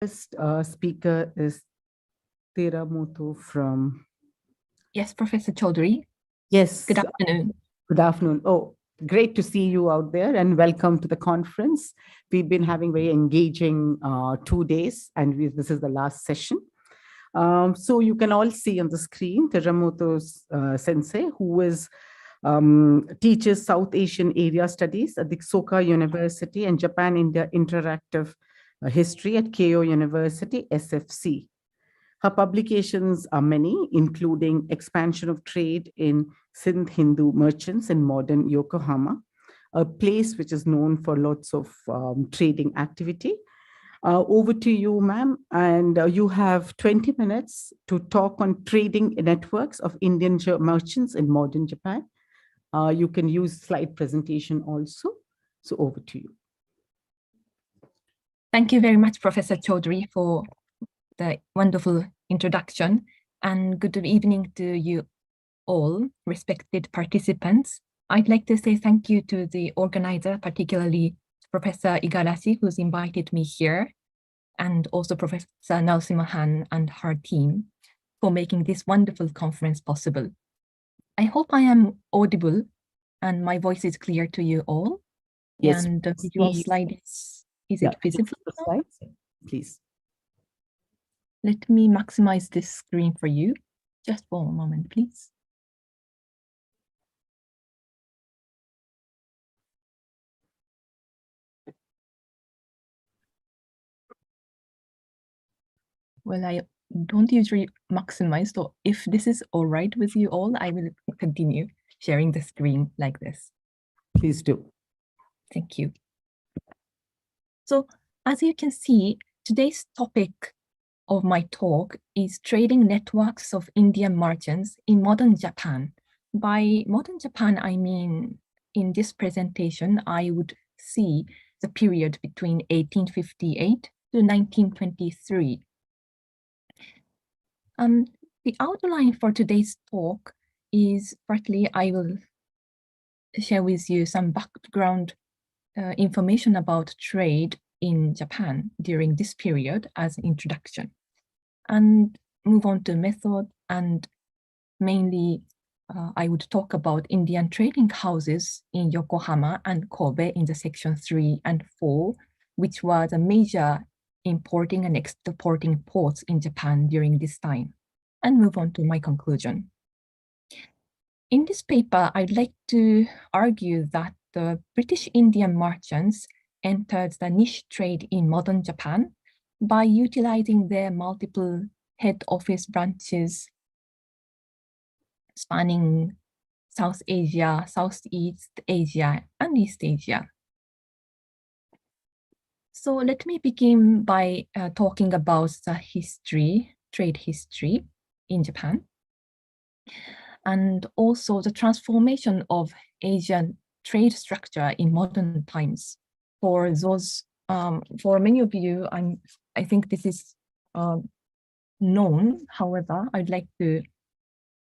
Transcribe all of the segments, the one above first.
First speaker is Teramoto from... Yes, Professor Chaudhary. Yes. Good afternoon. Good afternoon. Oh, great to see you out there and welcome to the conference. We've been having very engaging 2 days and this is the last session. So you can all see on the screen Teramoto's sensei, who is teaches South Asian area studies at the Soka University and Japan-India Interactive History at Keio University, SFC. Her publications are many, including Expansion of Trade in Sindh Hindu Merchants in Modern Yokohama, a place which is known for lots of trading activity. Over to you, ma'am, and you have 20 minutes to talk on trading networks of Indian merchants in modern Japan. You can use slide presentation also. So over to you. Thank you very much, Professor Chaudhary, for the wonderful introduction, and good evening to you all, respected participants. I'd like to say thank you to the organizer, particularly Professor Igarashi, who's invited me here, and also Professor Narasimhan and her team for making this wonderful conference possible. I hope I am audible and my voice is clear to you all. Yes. And the visual slide is it visible? Slides, please. Let me maximize this screen for you. Just for a moment, please. Well, I don't usually maximize, so if this is all right with you all, I will continue sharing the screen like this. Please do. Thank you. So as you can see, today's topic of my talk is trading networks of Indian merchants in modern Japan. By modern Japan, I mean, in this presentation, I would see the period between 1858 to 1923. The outline for today's talk is partly I will share with you some background information about trade in Japan during this period as introduction, and move on to method, and mainly I would talk about Indian trading houses in Yokohama and Kobe in the section 3 and 4, which were the major importing and exporting ports in Japan during this time, and move on to my conclusion. In this paper, I'd like to argue that the British Indian merchants entered the niche trade in modern Japan by utilizing their multiple head office branches spanning South Asia, Southeast Asia, and East Asia. So let me begin by talking about the history, trade history in Japan, and also the transformation of Asian trade structure in modern times. For those, for many of you, I think this is known. However, I'd like to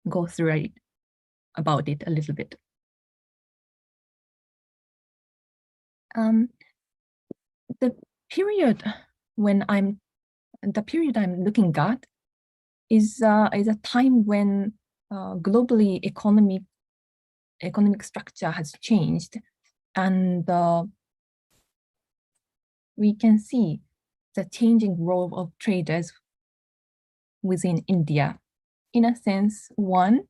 go through about it a little bit. The period I'm looking at is a time when globally economic structure has changed, and we can see the changing role of traders within India. In a sense, one,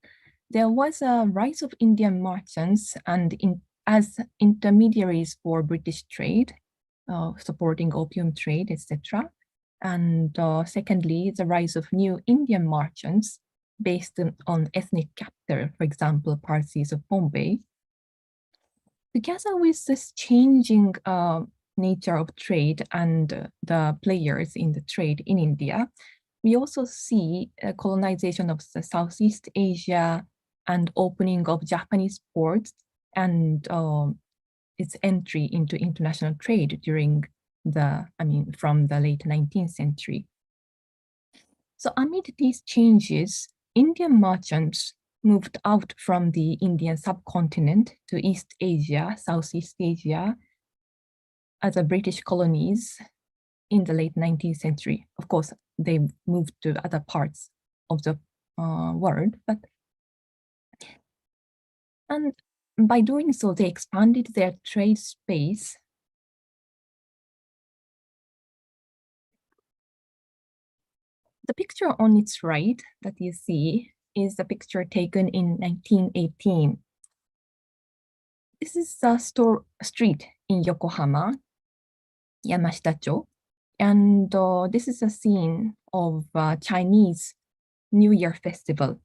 there was a rise of Indian merchants and as intermediaries for British trade, supporting opium trade, etc. And secondly, the rise of new Indian merchants based on ethnic capital, for example, Parsis of Bombay. Together with this changing nature of trade and the players in the trade in India, we also see a colonization of the Southeast Asia and opening of Japanese ports and its entry into international trade during from the late 19th century. So amid these changes, Indian merchants moved out from the Indian subcontinent to East Asia, Southeast Asia, as a British colonies in the late 19th century. Of course, they moved to other parts of the world, and by doing so, they expanded their trade space. The picture on its right that you see is a picture taken in 1918. This is a street in Yokohama, Yamashita-cho, and this is a scene of Chinese New Year festival.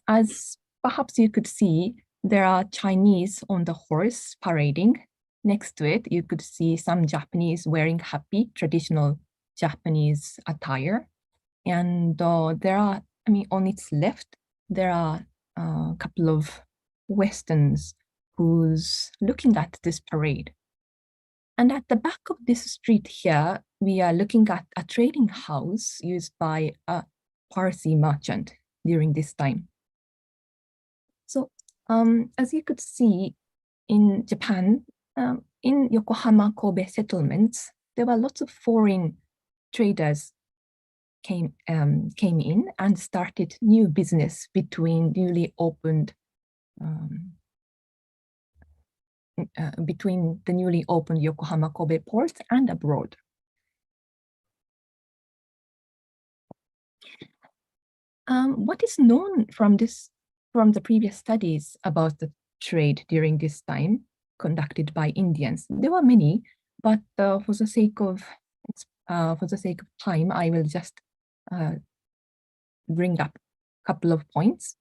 As perhaps you could see, there are Chinese on the horse parading. Next to it, you could see some Japanese wearing happy traditional Japanese attire. And there are, on its left, there are a couple of Westerns who's looking at this parade. And at the back of this street here, we are looking at a trading house used by a Parsi merchant during this time. So as you could see in Japan, in Yokohama, Kobe settlements, there were lots of foreign traders came in and started new business between newly opened between the newly opened Yokohama Kobe port and abroad. What is known from the previous studies about the trade during this time conducted by Indians? There were many, but for the sake of time, I will just bring up a couple of points.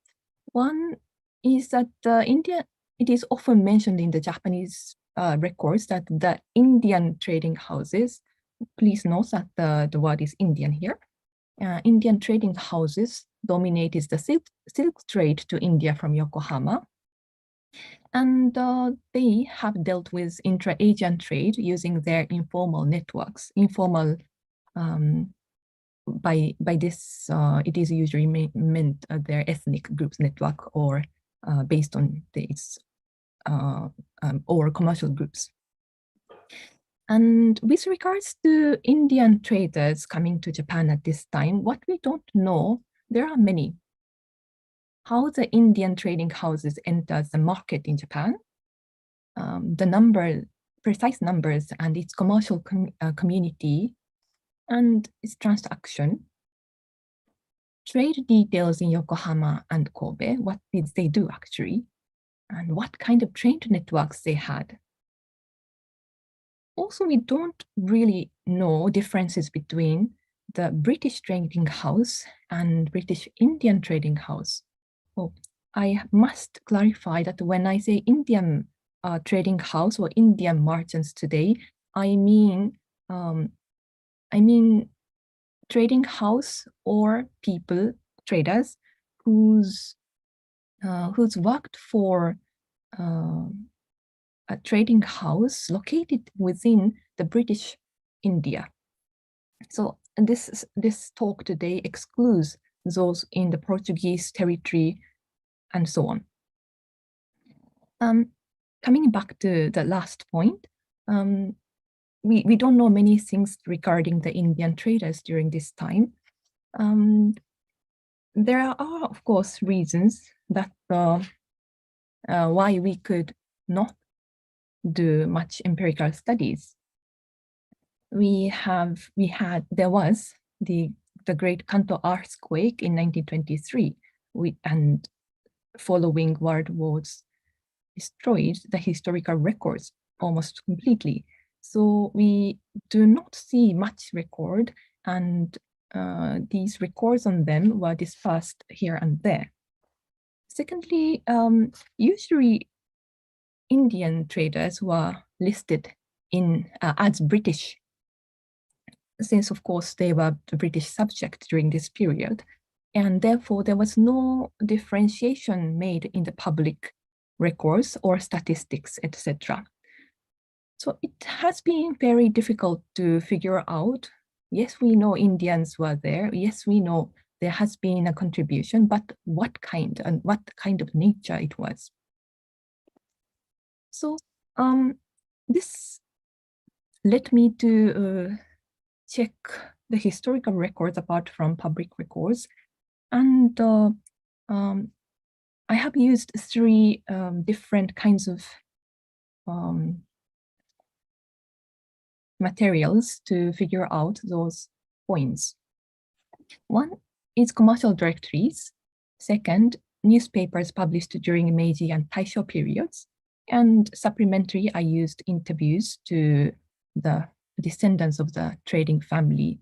One is that it is often mentioned in the Japanese records that the Indian trading houses, please note that the word is Indian here, Indian trading houses dominated the silk trade to India from Yokohama. And they have dealt with intra-Asian trade using their informal networks. Informal, by this, it is usually meant their ethnic groups network or based on this, or commercial groups. And with regards to Indian traders coming to Japan at this time, what we don't know, there are many. How the Indian trading houses entered the market in Japan, the precise numbers and its commercial community and its transaction, trade details in Yokohama and Kobe, what did they do actually, and what kind of trade networks they had. Also, we don't really know differences between the British trading house and British Indian trading house. Oh, I must clarify that when I say Indian trading house or Indian merchants today, I mean trading house or people, traders, who's worked for a trading house located within the British India. So this talk today excludes those in the Portuguese territory and so on. Coming back to the last point, we don't know many things regarding the Indian traders during this time. There are, of course, reasons that why we could not do much empirical studies. There was the Great Kanto earthquake in 1923, and following World Wars destroyed the historical records almost completely. So we do not see much record, and these records on them were dispersed here and there. Secondly, usually Indian traders were listed as British, since of course they were the British subject during this period, and therefore there was no differentiation made in the public records or statistics, etc. So it has been very difficult to figure out. Yes, we know Indians were there. Yes, we know there has been a contribution, but what kind and what kind of nature it was. So this led me to check the historical records apart from public records. And I have used three different kinds of materials to figure out those points. One is commercial directories. Second, newspapers published during Meiji and Taisho periods. And supplementary, I used interviews to the descendants of the trading family.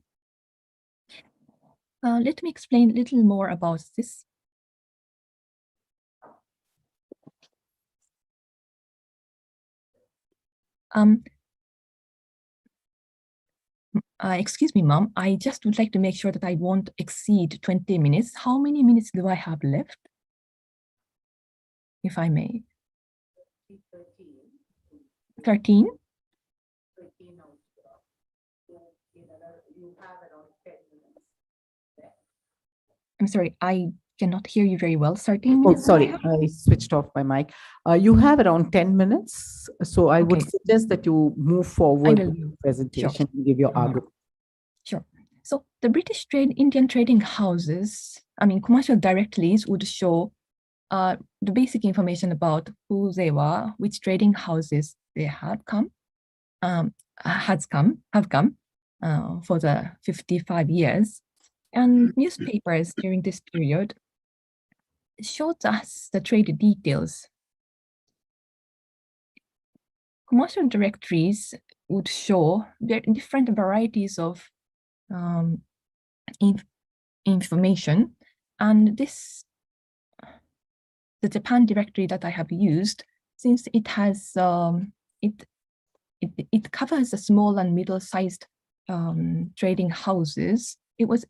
Let me explain a little more about this. Excuse me, Mom, I just would like to make sure that I won't exceed 20 minutes. How many minutes do I have left? If I may. 13? I'm sorry, I cannot hear you very well. 13 Oh, minutes? sorry, I switched off my mic. You have around 10 minutes. So I would suggest that you move forward with the presentation and give your argument. Sure. So the Indian trading houses, commercial directories would show the basic information about who they were, which trading houses they have come for the 55 years. And newspapers during this period showed us the trade details. Commercial directories would show different varieties of information, and the Japan directory that I have used, since it has it covers the small and middle-sized trading houses, it was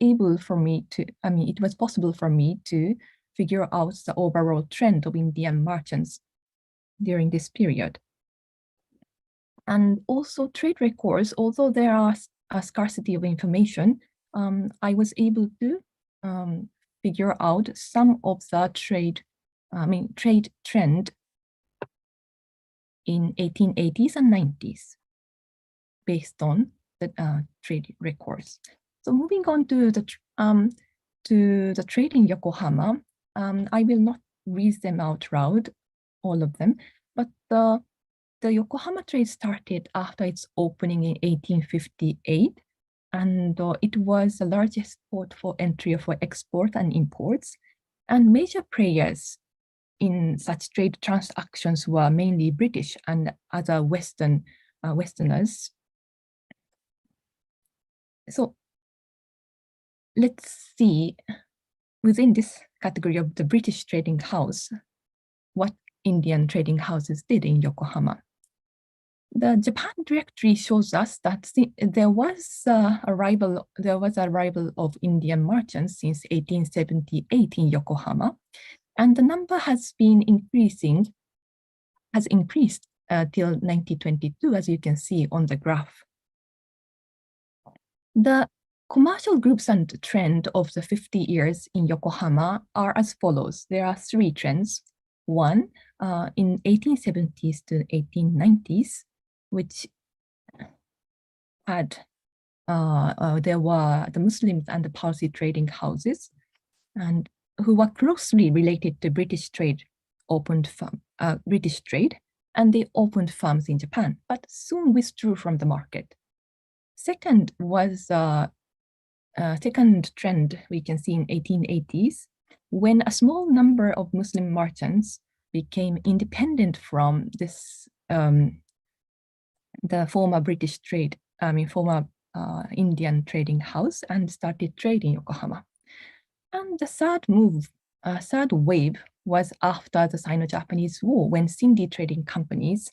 possible for me to figure out the overall trend of Indian merchants during this period. And also trade records, although there are a scarcity of information, I was able to figure out some of the trade trend in 1880s and 90s based on the trade records. So moving on to the trade in Yokohama, I will not read them out loud, all of them, but the Yokohama trade started after its opening in 1858, and it was the largest port for entry for export and imports. And major players in such trade transactions were mainly British and other Westerners. So let's see, within this category of the British trading house, what Indian trading houses did in Yokohama. The Japan directory shows us that there was arrival of Indian merchants since 1878 in Yokohama, and the number has increased till 1922, as you can see on the graph. The commercial groups and trend of the 50 years in Yokohama are as follows. There are three trends. One, in 1870s to 1890s, which had there were the Muslims and the Parsi trading houses, and who were closely related to British trade, and they opened farms in Japan, but soon withdrew from the market. Second was second trend we can see in 1880s, when a small number of Muslim merchants became independent from this the former British trade, former Indian trading house, and started trading Yokohama. And the third wave was after the Sino-Japanese War, when Sindhi trading companies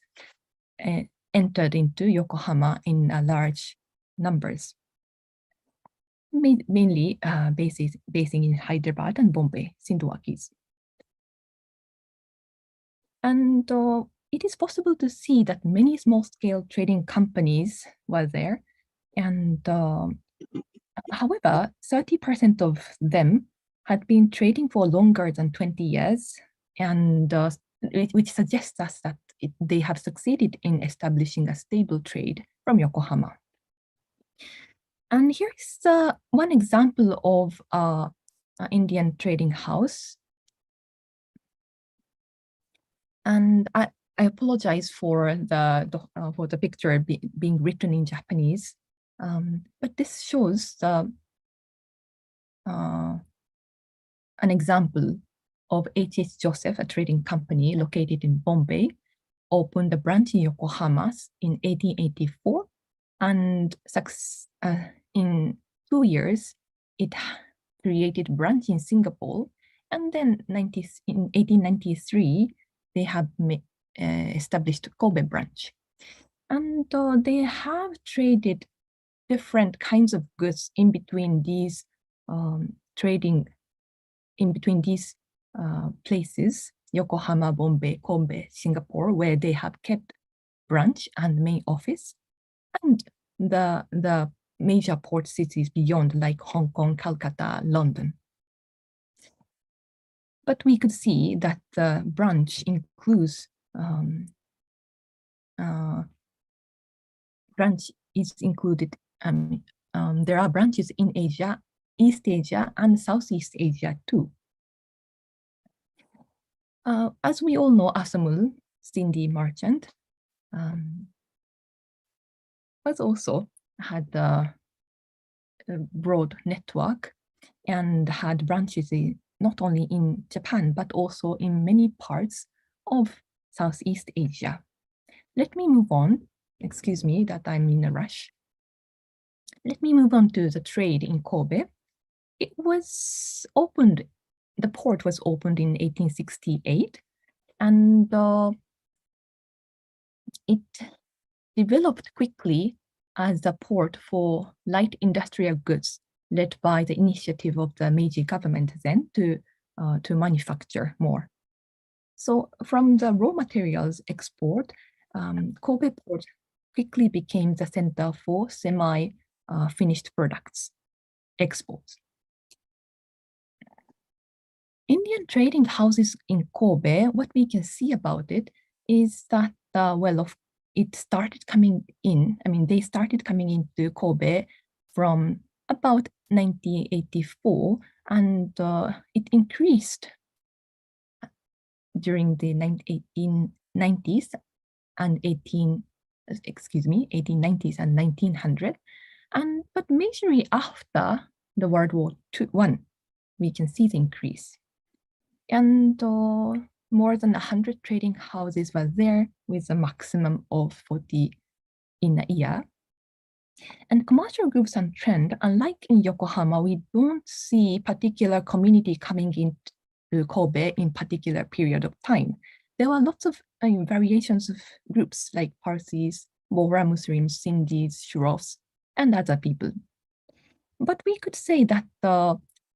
entered into Yokohama in large numbers, mainly basing in Hyderabad and Bombay, Sindhuwakis. And it is possible to see that many small-scale trading companies were there, and however, 30% of them had been trading for longer than 20 years, and which suggests us that they have succeeded in establishing a stable trade from Yokohama. And here's one example of an Indian trading house. And I apologize for the picture being written in Japanese, but this shows an example of H.H. Joseph, a trading company located in Bombay, opened a branch in Yokohama in 1884, and in 2 years, it created a branch in Singapore, and then in 1893, they have established Kobe branch. And they have traded different kinds of goods in between these places, Yokohama, Bombay, Kobe, Singapore, where they have kept branch and main office, and the major port cities beyond, like Hong Kong, Calcutta, London. But we could see that the branch includes branch is included. There are branches in Asia, East Asia, and Southeast Asia too. As we all know, Asamul, Cindy Merchant, was also had a broad network and had branches not only in Japan, but also in many parts of Southeast Asia. Let me move on. Excuse me that I'm in a rush. Let me move on to the trade in Kobe. It was opened, the port was opened in 1868, and it developed quickly as the port for light industrial goods, led by the initiative of the Meiji government then to manufacture more. So from the raw materials export, Kobe port quickly became the center for semi-finished products exports. Indian trading houses in Kobe, what we can see about it is that, it started coming in. I mean, they started coming into Kobe from about 1984, and it increased during the 1890s and 1890s and 1900. But majorly after the World War I, we can see the increase. And more than 100 trading houses were there with a maximum of 40 in a year. And commercial groups and trend, unlike in Yokohama, we don't see particular community coming into Kobe in particular period of time. There were lots of variations of groups like Parsis, Bohra Muslims, Sindhis, Shurofs, and other people. But we could say that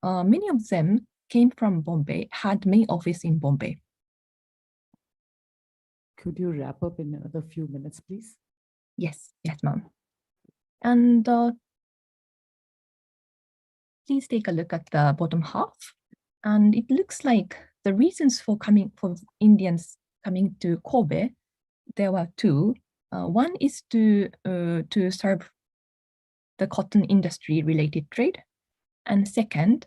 many of them came from Bombay, had main office in Bombay. Could you wrap up in another few minutes, please? Yes, ma'am. And please take a look at the bottom half. And it looks like the reasons for Indians coming to Kobe, there were two. One is to serve the cotton industry related trade, and second,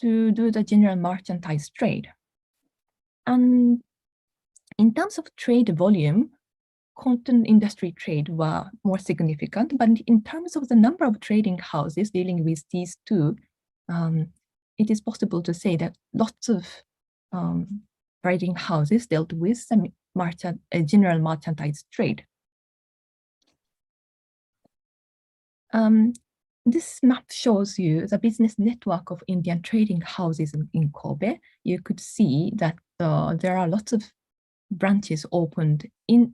to do the general merchandise trade. And in terms of trade volume, cotton industry trade were more significant, but in terms of the number of trading houses dealing with these two, it is possible to say that lots of trading houses dealt with some general merchandise trade. This map shows you the business network of Indian trading houses in Kobe. You could see that there are lots of branches opened in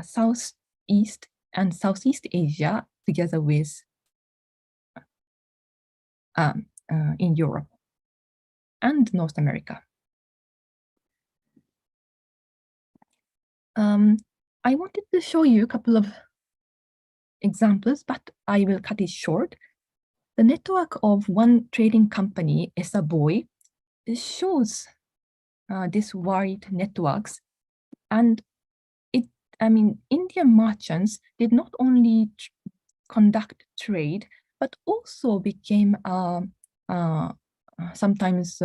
Southeast and Southeast Asia, together with in Europe and North America. I wanted to show you a couple of examples, but I will cut it short. The network of one trading company, Esa Boy, shows these wide networks, and Indian merchants did not only conduct trade, but also became sometimes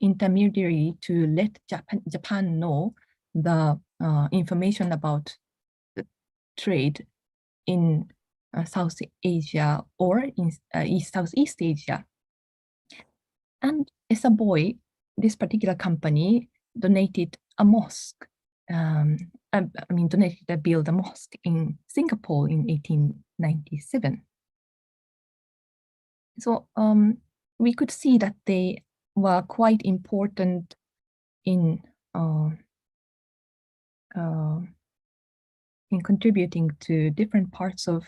intermediary to let Japan know the information about the trade in South Asia or in Southeast Asia. And as a boy, this particular company donated a mosque. Donated to build a mosque in Singapore in 1897. So we could see that they were quite important in contributing to different parts of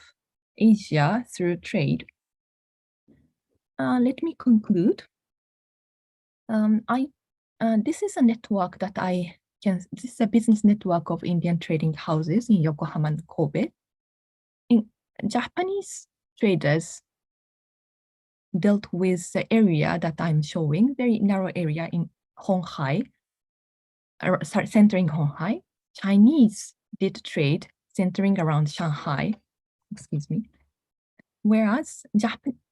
Asia through trade. Let me conclude. This is a network that this is a business network of Indian trading houses in Yokohama and Kobe. Japanese traders dealt with the area that I'm showing, very narrow area in Honghai, centering Honghai. Chinese did trade centering around Shanghai, excuse me. Whereas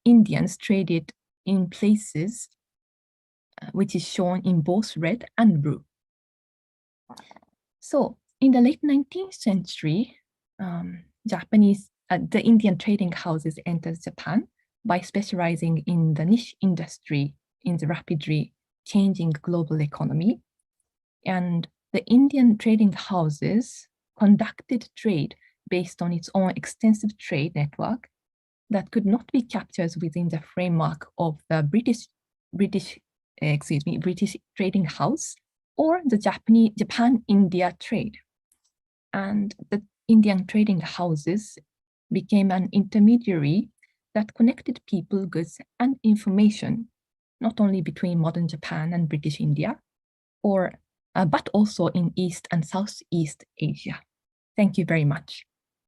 Indians traded in places which is shown in both red and blue. So in the late 19th century, the Indian trading houses entered Japan by specializing in the niche industry in the rapidly changing global economy. And the Indian trading houses conducted trade based on its own extensive trade network that could not be captured within the framework of the British trading house or the Japan-India trade. And the Indian trading houses became an intermediary that connected people, goods, and information, not only between modern Japan and British India, but also in East and Southeast Asia. Thank you very much.